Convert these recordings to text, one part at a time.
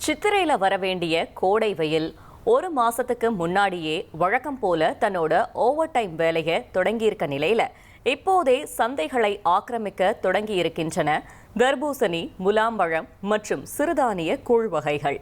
சித்திரையில வரவேண்டிய கோடை வெயில் ஒரு மாசத்துக்கு முன்னாடியே வழக்கம் போல தன்னோட ஓவர் டைம் வேலையை தொடங்கியிருக்க நிலையில இப்போதே சந்தைகளை ஆக்கிரமிக்க தொடங்கியிருக்கின்றன தர்பூசணி, முலாம்பழம் மற்றும் சிறுதானிய கூழ் வகைகள்.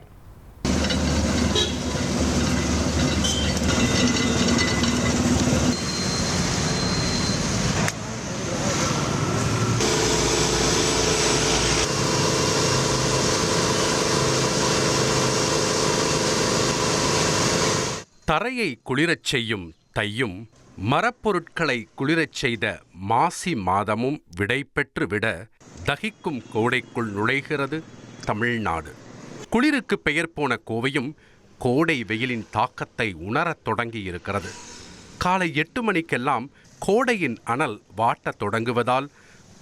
தரையை குளிரச் செய்யும் தையும் மரப்பொருட்களை குளிரச் செய்த மாசி மாதமும் விடைபெற்று விட தகிக்கும் கோடைக்குள் நுழைகிறது தமிழ்நாடு. குளிருக்கு பெயர் போன கோவையும் கோடை வெயிலின் தாக்கத்தை உணரத் தொடங்கியிருக்கிறது. காலை 8 மணிக்கெல்லாம் கோடையின் அனல் வாட்டத் தொடங்குவதால்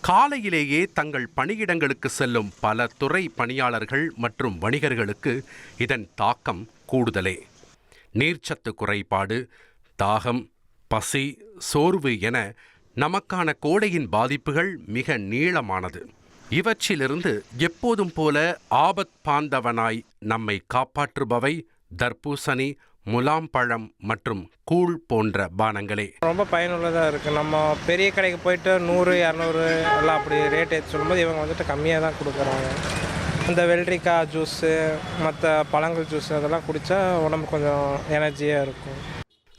காலையிலேயே தங்கள் பணியிடங்களுக்கு செல்லும் பல துறை பணியாளர்கள் மற்றும் வணிகர்களுக்கு இதன் தாக்கம் கூடுதலே. நீர்ச்சத்து குறைபாடு, தாகம், பசி, சோர்வு என நமக்கான கோடையின் பாதிப்புகள் மிக நீளமானது. இவற்றிலிருந்து எப்போதும் போல ஆபத் பாந்தவனாய் நம்மை காப்பாற்றுபவை தர்பூசணி, முலாம்பழம் மற்றும் கூழ் போன்ற பானங்களே. ரொம்ப பயனுள்ளதாக இருக்குது. நம்ம பெரிய கடைக்கு போயிட்டு 100, 200 எல்லாம் அப்படி ரேட் ஏற்றி சொல்லும்போது இவங்க வந்துட்டு கம்மியாக தான் கொடுக்குறாங்க. இந்த வெள்ளரிக்காய் ஜூஸு, மற்ற பழங்கள் ஜூஸ் அதெல்லாம் குடித்தா உடம்பு கொஞ்சம் எனர்ஜியாக இருக்கும்.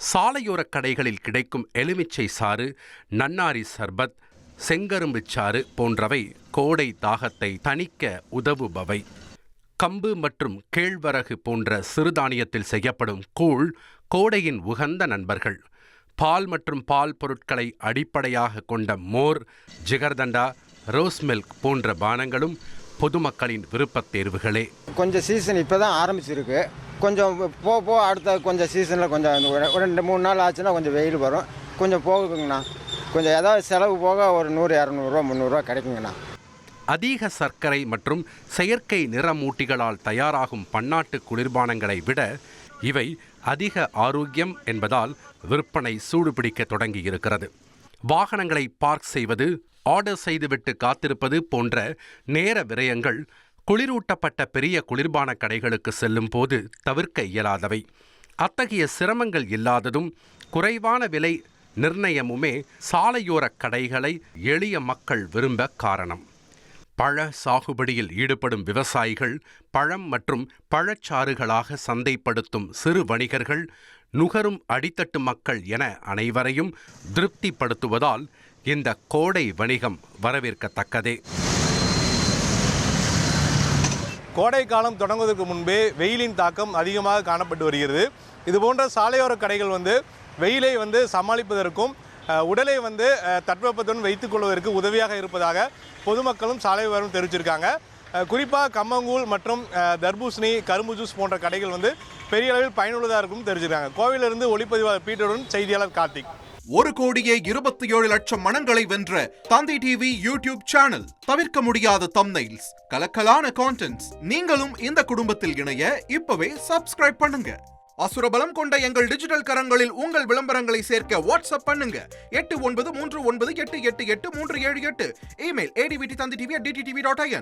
சாலையோர கடைகளில் கிடைக்கும் எலுமிச்சை சாறு, நன்னாரி சர்பத், செங்கரும்பு சாறு போன்றவை கோடை தாகத்தை தணிக்க உதவுபவை. கம்பு மற்றும் கேழ்வரகு போன்ற சிறுதானியத்தில் செய்யப்படும் கூழ் கோடையின் உகந்த நண்பர்கள். பால் மற்றும் பால் பொருட்களை அடிப்படையாக கொண்ட மோர், ஜிகர்தண்டா, ரோஸ் மில்க் போன்ற பானங்களும் பொதுமக்களின் விருப்பத் தேர்வுகளே. கொஞ்சம் சீசன் இப்போ தான் ஆரம்பிச்சிருக்கு. கொஞ்சம் போக அடுத்த கொஞ்சம் சீசனில் கொஞ்சம் 2-3 நாள் ஆச்சுன்னா கொஞ்சம் வெயில் வரும். கொஞ்சம் போகுங்கண்ணா. கொஞ்சம் ஏதாவது செலவு போக ஒரு 100, 200, 300 கிடைக்குங்கண்ணா. அதிக சர்க்கரை மற்றும் செயற்கை நிறமூட்டிகளால் தயாராகும் பன்னாட்டு குளிர்பானங்களை விட இவை அதிக ஆரோக்கியம் என்பதால் விற்பனை சூடுபிடிக்க தொடங்கியிருக்கிறது. வாகனங்களை பார்க் செய்வது, ஆர்டர் செய்துவிட்டு காத்திருப்பது போன்ற நேர விரயங்கள் குளிரூட்டப்பட்ட பெரிய குளிர்பான கடைகளுக்கு செல்லும் போது தவிர்க்க இயலாதவை. அத்தகைய சிரமங்கள் இல்லாததும் குறைவான விலை நிர்ணயமுமே சாலையோர கடைகளை எளிய மக்கள் விரும்ப காரணம். பழ சாகுபடியில் ஈடுபடும் விவசாயிகள், பழம் மற்றும் பழச்சாறுகளாக சந்தைப்படுத்தும் சிறு வணிகர்கள், நுகரும் அடித்தட்டு மக்கள் என அனைவரையும் திருப்திப்படுத்துவதால் இந்த கோடை வணிகம் வரவேற்கத்தக்கதே. கோடை காலம் தொடங்குவதற்கு முன்பே வெயிலின் தாக்கம் அதிகமாக காணப்பட்டு வருகிறது. இதுபோன்ற சாலையோர கடைகள் வெயிலை சமாளிப்பதற்கும் உடலை தட்பவெப்பத்துடன் வைத்துக் கொள்வதற்கு உதவியாக இருப்பதாக பொதுமக்களும் சாலை வியாபாரம் தெரிவிச்சிருக்காங்க. குறிப்பாக கம்மங்கூழ் மற்றும் தர்பூசணி, கரும்பு ஜூஸ் போன்ற கடைகள் பெரிய அளவில் பயனுள்ளதாக இருக்கும் தெரிஞ்சிருக்காங்க. கோவையிலிருந்து ஒளிப்பதிவாளர் பீட்டருடன் செய்தியாளர் கார்த்திக். 1,27,00,000 மனங்களை வென்ற தந்தி டிவி யூடியூப் சேனல். தவிர்க்க முடியாத தம்ப்நெயில்ஸ், கலக்கலான கான்டென்ட்ஸ். நீங்களும் இந்த குடும்பத்தில் இணைய இப்பவே சப்ஸ்கிரைப் பண்ணுங்க. அசுரபலம் கொண்ட எங்கள் டிஜிட்டல் கரங்களில் உங்கள் விளம்பரங்களை சேர்க்க வாட்ஸ்அப் பண்ணுங்க. 8939888378. Email advtthanditv@dttv.in.